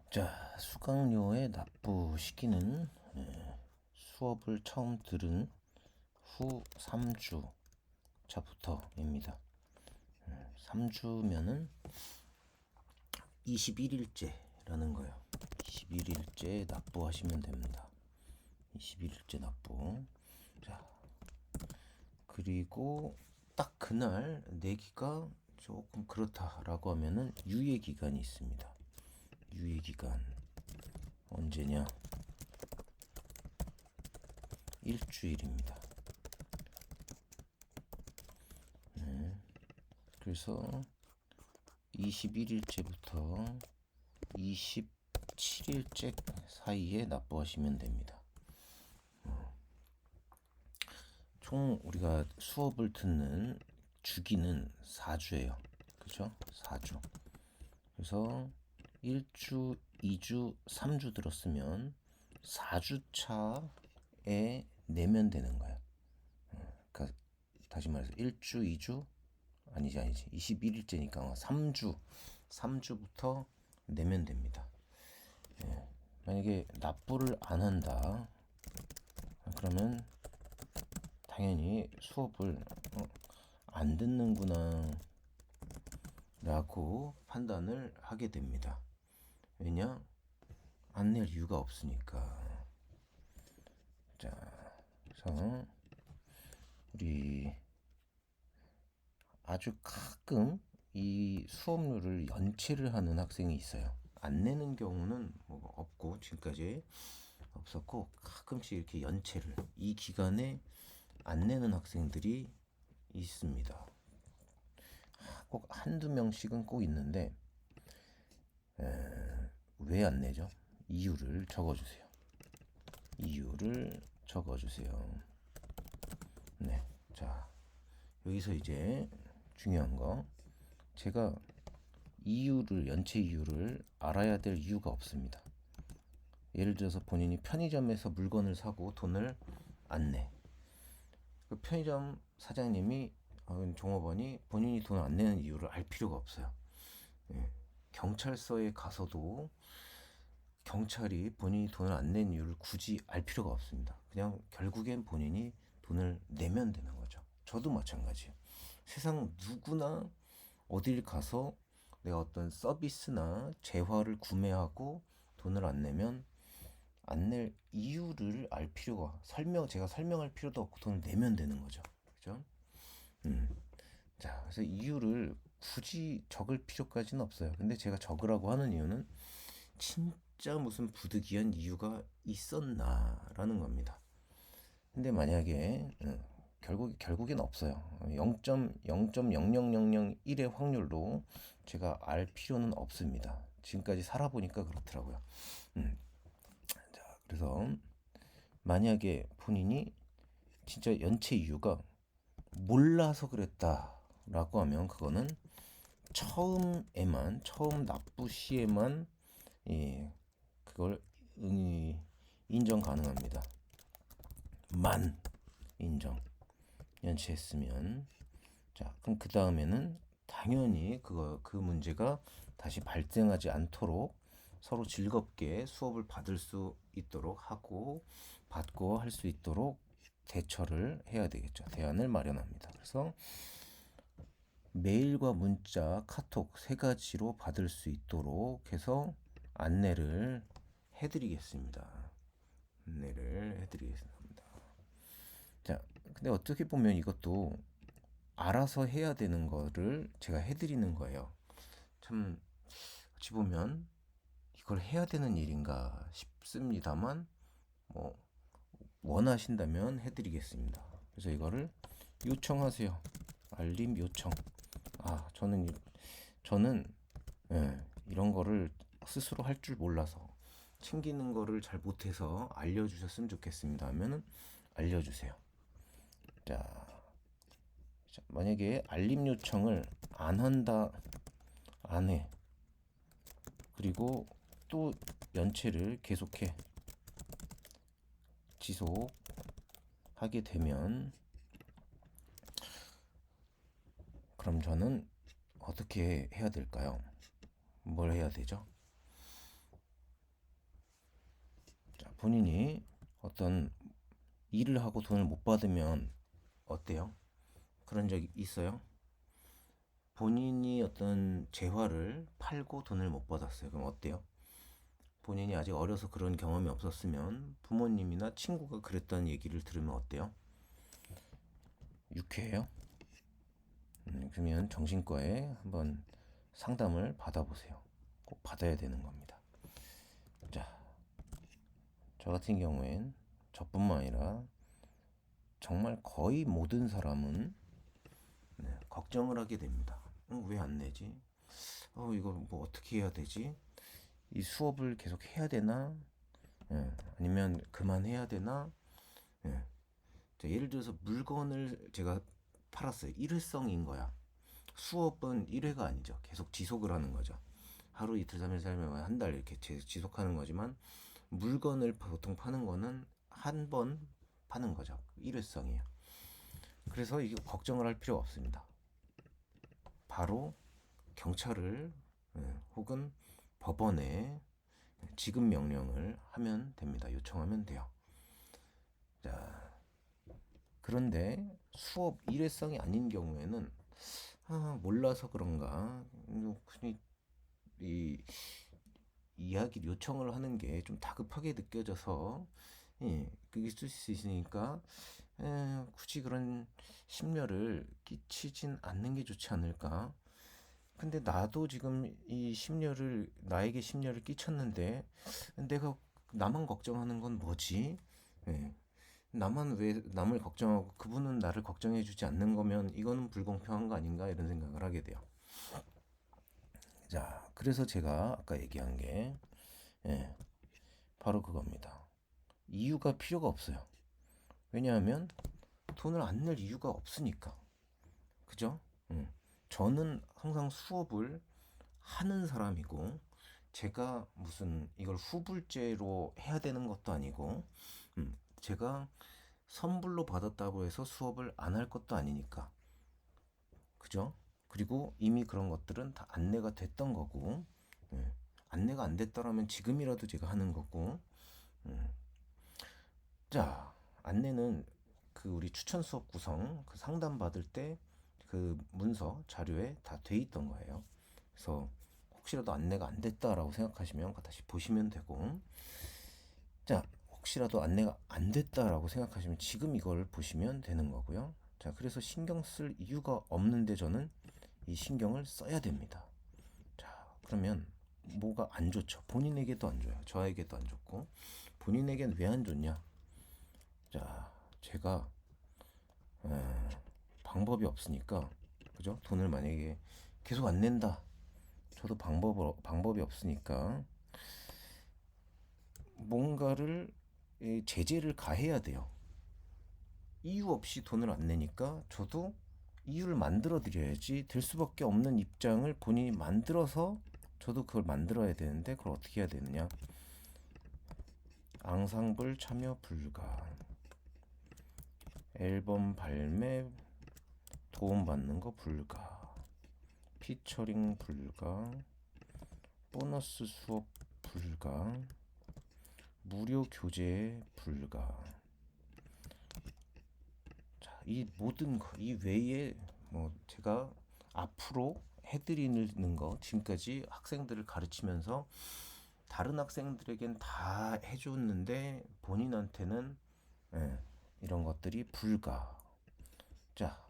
자, 수강료의 납부 시기는 수업을 처음 들은 후 3주 차부터입니다. 3주면은 21일째라는 거예요. 21일째 납부하시면 됩니다. 21일째 납부. 자, 그리고 딱 그날 내기가 조금 그렇다라고 하면은 유예 기간이 있습니다. 유예 기간 언제냐? 일주일입니다. 그래서 21일째부터 27일째 사이에 납부하시면 됩니다. 총 우리가 수업을 듣는 주기는 4주예요. 그죠? 4주. 그래서 1주, 2주, 3주 들었으면 4주 차에 내면 되는 거예요. 그러니까 다시 말해서 1주, 2주, 아니지 21일째니까 3주부터 내면 됩니다. 만약에 납부를 안 한다 그러면 당연히 수업을 안 듣는구나 라고 판단을 하게 됩니다. 왜냐? 안 낼 이유가 없으니까. 자, 그래서 우리 아주 가끔 이 수업료를 연체를 하는 학생이 있어요. 안 내는 경우는 뭐 없고 지금까지 없었고 가끔씩 이렇게 연체를 이 기간에 안 내는 학생들이 있습니다. 꼭 한두 명씩은 꼭 있는데 왜 안 내죠? 이유를 적어주세요. 이유를 적어주세요. 네, 자 여기서 이제 중요한 거 제가 연체 이유를 알아야 될 이유가 없습니다. 예를 들어서 본인이 편의점에서 물건을 사고 돈을 안 내. 그 편의점 사장님이 종업원이 본인이 돈 안 내는 이유를 알 필요가 없어요. 예. 경찰서에 가서도 경찰이 본인이 돈을 안 낸 이유를 굳이 알 필요가 없습니다. 그냥 결국엔 본인이 돈을 내면 되는 거죠. 저도 마찬가지예요. 세상 누구나 어딜 가서 내가 어떤 서비스나 재화를 구매하고 돈을 안 내면 안 낼 이유를 알 필요가 제가 설명할 필요도 없고 돈을 내면 되는 거죠. 그죠? 자, 그래서 이유를 굳이 적을 필요까지는 없어요. 근데 제가 적으라고 하는 이유는 진짜 무슨 부득이한 이유가 있었나라는 겁니다. 근데 만약에 결국엔 없어요. 0.00001의 확률로 제가 알 필요는 없습니다. 지금까지 살아보니까 그렇더라고요. 자, 그래서 만약에 본인이 진짜 연체 이유가 몰라서 그랬다라고 하면 그거는 처음 납부 시에만 그걸 인정 가능합니다. 만 인정 연체했으면 자 그럼 그 다음에는 당연히 그 문제가 다시 발생하지 않도록 서로 즐겁게 수업을 받을 수 있도록 하고 받고 할 수 있도록 대처를 해야 되겠죠. 대안을 마련합니다. 그래서 메일과 문자, 카톡 세 가지로 받을 수 있도록 해서 안내를 해드리겠습니다. 안내를 해드리겠습니다. 자, 근데 어떻게 보면 이것도 알아서 해야 되는 거를 제가 해드리는 거예요. 참, 어찌 보면 이걸 해야 되는 일인가 싶습니다만, 뭐, 원하신다면 해드리겠습니다. 그래서 이거를 요청하세요. 알림 요청. 저는 이런 거를 스스로 할 줄 몰라서 챙기는 거를 잘 못해서 알려주셨으면 좋겠습니다 하면은 알려주세요. 자, 만약에 알림 요청을 안 한다, 안 해. 그리고 또 연체를 계속해 지속하게 되면 그럼 저는 어떻게 해야 될까요? 뭘 해야 되죠? 본인이 어떤 일을 하고 돈을 못 받으면 어때요? 그런 적 있어요? 본인이 어떤 재화를 팔고 돈을 못 받았어요. 그럼 어때요? 본인이 아직 어려서 그런 경험이 없었으면 부모님이나 친구가 그랬다는 얘기를 들으면 어때요? 유쾌해요? 그러면 정신과에 한번 상담을 받아보세요. 꼭 받아야 되는 겁니다. 자, 저 같은 경우엔 저뿐만 아니라 정말 거의 모든 사람은 걱정을 하게 됩니다. 왜 안 내지? 이거 뭐 어떻게 해야 되지? 이 수업을 계속 해야 되나? 아니면 그만해야 되나? 예. 자, 예를 들어서 물건을 제가 팔았어요. 일회성인 거야. 수업은 1회가 아니죠. 계속 지속을 하는 거죠. 하루 이틀 3일 살면 한 달 이렇게 지속하는 거지만 물건을 보통 파는 거는 한 번 파는 거죠. 일회성이에요. 그래서 이게 걱정을 할 필요가 없습니다. 바로 경찰을 혹은 법원에 지급 명령을 하면 됩니다. 요청하면 돼요. 자, 그런데 수업 일회성이 아닌 경우에는 몰라서 그런가 그냥 이 이야기 요청을 하는 게 좀 다급하게 느껴져서 그게 있을 수 있으니까 굳이 그런 심려를 끼치진 않는 게 좋지 않을까. 근데 나도 지금 이 심려를 나에게 심려를 끼쳤는데 내가 나만 걱정하는 건 뭐지? 예. 나만 왜 남을 걱정하고 그분은 나를 걱정해주지 않는 거면 이거는 불공평한 거 아닌가 이런 생각을 하게 돼요. 자, 그래서 제가 아까 얘기한 게 예, 바로 그겁니다. 이유가 필요가 없어요. 왜냐하면 돈을 안 낼 이유가 없으니까. 그죠? 저는 항상 수업을 하는 사람이고 제가 무슨 이걸 후불제로 해야 되는 것도 아니고 제가 선불로 받았다고 해서 수업을 안 할 것도 아니니까. 그죠? 그리고 이미 그런 것들은 다 안내가 됐던 거고 예. 안내가 안 됐더라면 지금이라도 제가 하는 거고 자, 안내는 그 우리 추천 수업 구성 그 상담 받을 때 그 문서 자료에 다 돼 있던 거예요. 그래서 혹시라도 안내가 안 됐다라고 생각하시면 다시 보시면 되고 자, 혹시라도 안내가 안 됐다라고 생각하시면 지금 이걸 보시면 되는 거고요. 자, 그래서 신경 쓸 이유가 없는데 저는 이 신경을 써야 됩니다. 자, 그러면 뭐가 안 좋죠? 본인에게도 안 좋아요. 저에게도 안 좋고 본인에겐 왜 안 좋냐? 자, 제가 방법이 없으니까 그죠? 돈을 만약에 계속 안 낸다. 저도 방법이 없으니까 뭔가를 제재를 가해야 돼요. 이유 없이 돈을 안 내니까 저도 이유를 만들어 드려야지 될 수밖에 없는 입장을 본인이 만들어서 저도 그걸 만들어야 되는데 그걸 어떻게 해야 되느냐? 앙상블 참여 불가, 앨범 발매 도움받는 거 불가, 피처링 불가, 보너스 수업 불가, 무료 교재 불가. 자, 이 모든 거, 이 외에 뭐 제가 앞으로 해드리는 거 지금까지 학생들을 가르치면서 다른 학생들에겐 다 해줬는데 본인한테는 이런 것들이 불가. 자,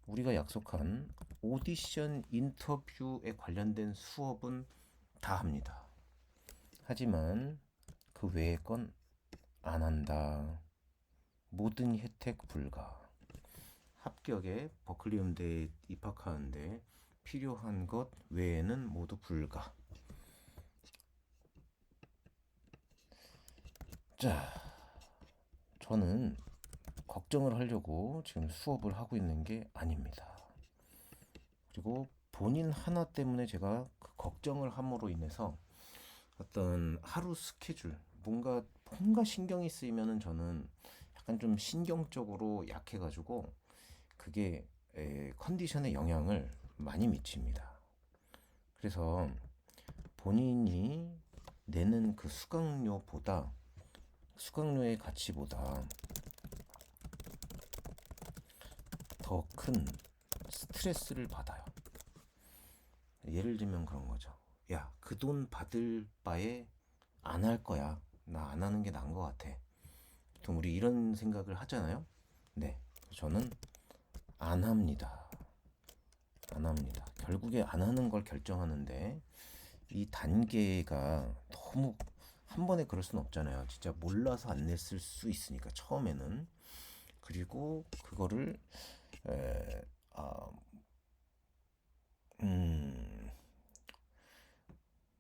우리가 약속한 오디션 인터뷰에 관련된 수업은 다 합니다. 하지만 그 외의 건 안 한다. 모든 혜택 불가. 합격에 버클리 음대에 입학하는데 필요한 것 외에는 모두 불가. 자, 저는 걱정을 하려고 지금 수업을 하고 있는 게 아닙니다. 그리고 본인 하나 때문에 제가 그 걱정을 함으로 인해서 어떤 하루 스케줄 뭔가 신경이 쓰이면은 저는 약간 좀 신경적으로 약해가지고 그게 컨디션에 영향을 많이 미칩니다. 그래서 본인이 내는 그 수강료의 가치보다 더 큰 스트레스를 받아요. 예를 들면 그런 거죠. 야, 그 돈 받을 바에 안 할 거야. 나 안 하는 게 나은 것 같아. 보통 우리 이런 생각을 하잖아요. 네, 저는 안 합니다. 안 합니다. 결국에 안 하는 걸 결정하는데 이 단계가 너무 한 번에 그럴 수는 없잖아요. 진짜 몰라서 안 냈을 수 있으니까 처음에는. 그리고 그거를 에, 아, 음,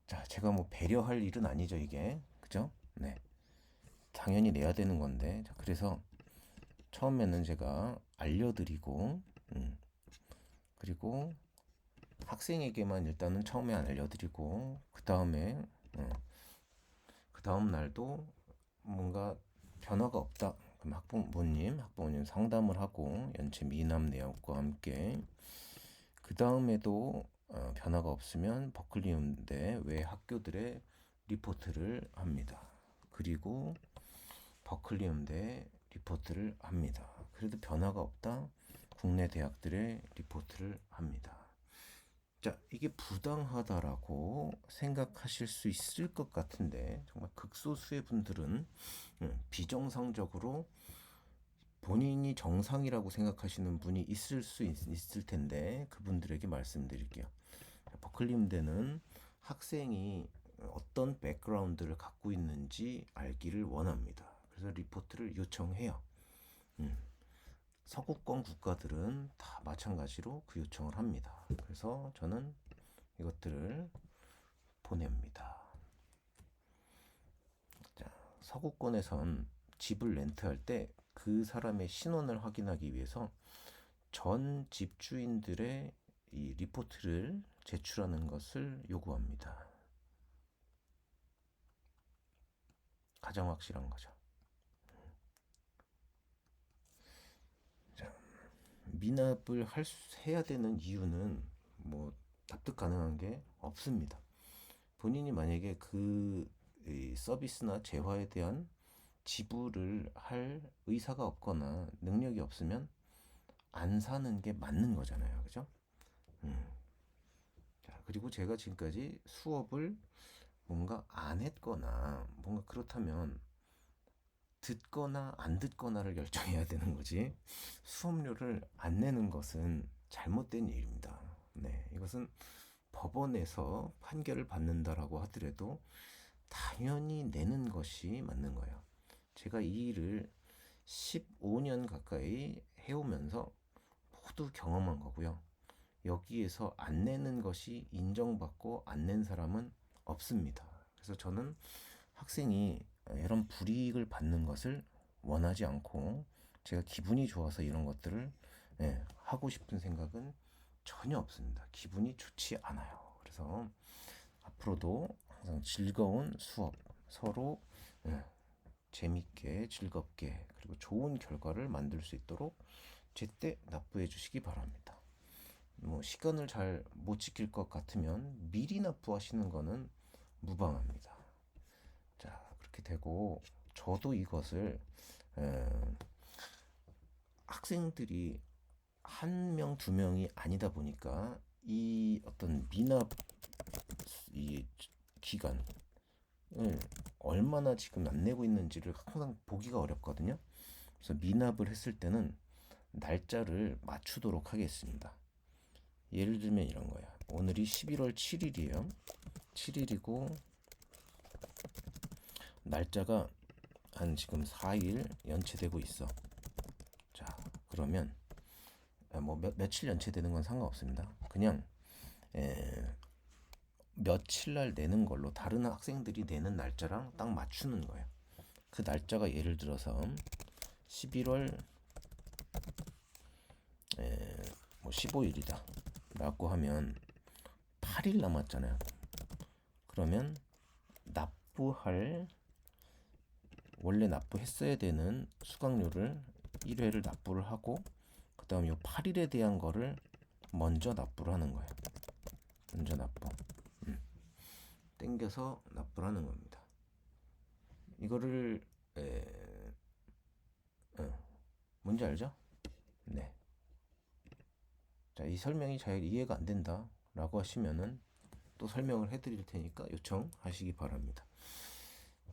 자, 제가 뭐 배려할 일은 아니죠, 이게. 그죠? 네. 당연히 내야 되는 건데. 자, 그래서 처음에는 제가 알려드리고, 그리고 학생에게만 일단은 처음에 알려드리고, 그 다음에, 그 다음 날도 뭔가 변화가 없다. 그럼 학부모님 상담을 하고, 연체 미남 내역과 함께, 그 다음에도 변화가 없으면 버클리 음대 외 학교들의 리포트를 합니다. 그리고 버클리 음대 리포트를 합니다. 그래도 변화가 없다. 국내 대학들의 리포트를 합니다. 자, 이게 부당하다라고 생각하실 수 있을 것 같은데 정말 극소수의 분들은 비정상적으로 본인이 정상이라고 생각하시는 분이 있을 텐데 그분들에게 말씀드릴게요. 버클리 음대는 학생이 어떤 백그라운드를 갖고 있는지 알기를 원합니다. 그래서 리포트를 요청해요. 서구권 국가들은 다 마찬가지로 그 요청을 합니다. 그래서 저는 이것들을 보냅니다. 자, 서구권에선 집을 렌트할 때 그 사람의 신원을 확인하기 위해서 전 집주인들의 이 리포트를 제출하는 것을 요구합니다. 가장 확실한 거죠. 자, 미납을 해야 되는 이유는 뭐 납득 가능한 게 없습니다. 본인이 만약에 그 서비스나 재화에 대한 지불을 할 의사가 없거나 능력이 없으면 안 사는 게 맞는 거잖아요. 그죠? 자, 그리고 제가 지금까지 수업을 뭔가 안 했거나 뭔가 그렇다면 듣거나 안 듣거나를 결정해야 되는 거지. 수업료를 안 내는 것은 잘못된 일입니다. 네, 이것은 법원에서 판결을 받는다라고 하더라도 당연히 내는 것이 맞는 거예요. 제가 이 일을 15년 가까이 해오면서 모두 경험한 거고요. 여기에서 안 내는 것이 인정받고 안 낸 사람은 없습니다. 그래서 저는 학생이 이런 불이익을 받는 것을 원하지 않고 제가 기분이 좋아서 이런 것들을 하고 싶은 생각은 전혀 없습니다. 기분이 좋지 않아요. 그래서 앞으로도 항상 즐거운 수업, 서로 재밌게 즐겁게 그리고 좋은 결과를 만들 수 있도록 제때 납부해 주시기 바랍니다. 뭐 시간을 잘 못 지킬 것 같으면 미리 납부하시는 거는 무방합니다. 자, 그렇게 되고 저도 이것을 학생들이 한 명, 두 명이 아니다 보니까 이 어떤 미납 이 기간을 얼마나 지금 안 내고 있는지를 항상 보기가 어렵거든요. 그래서 미납을 했을 때는 날짜를 맞추도록 하겠습니다. 예를 들면 이런 거야. 오늘이 11월 7일이에요. 7일이고 날짜가 한 지금 4일 연체되고 있어. 자, 그러면 뭐 며칠 연체되는 건 상관없습니다. 그냥 며칠 날 내는 걸로 다른 학생들이 내는 날짜랑 딱 맞추는 거예요. 그 날짜가 예를 들어서 11월 뭐 15일이다 라고 하면 8일 남았잖아요. 그러면 원래 납부했어야 되는 수강료를 1회를 납부를 하고 그 다음 요 8일에 대한 거를 먼저 납부를 하는 거예요. 먼저 납부. 땡겨서 납부를 하는 겁니다. 이거를 뭔지 알죠? 네. 자, 이 설명이 잘 이해가 안 된다 라고 하시면은 또 설명을 해 드릴 테니까 요청하시기 바랍니다.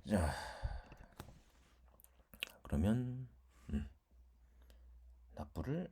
자, 그러면 납부를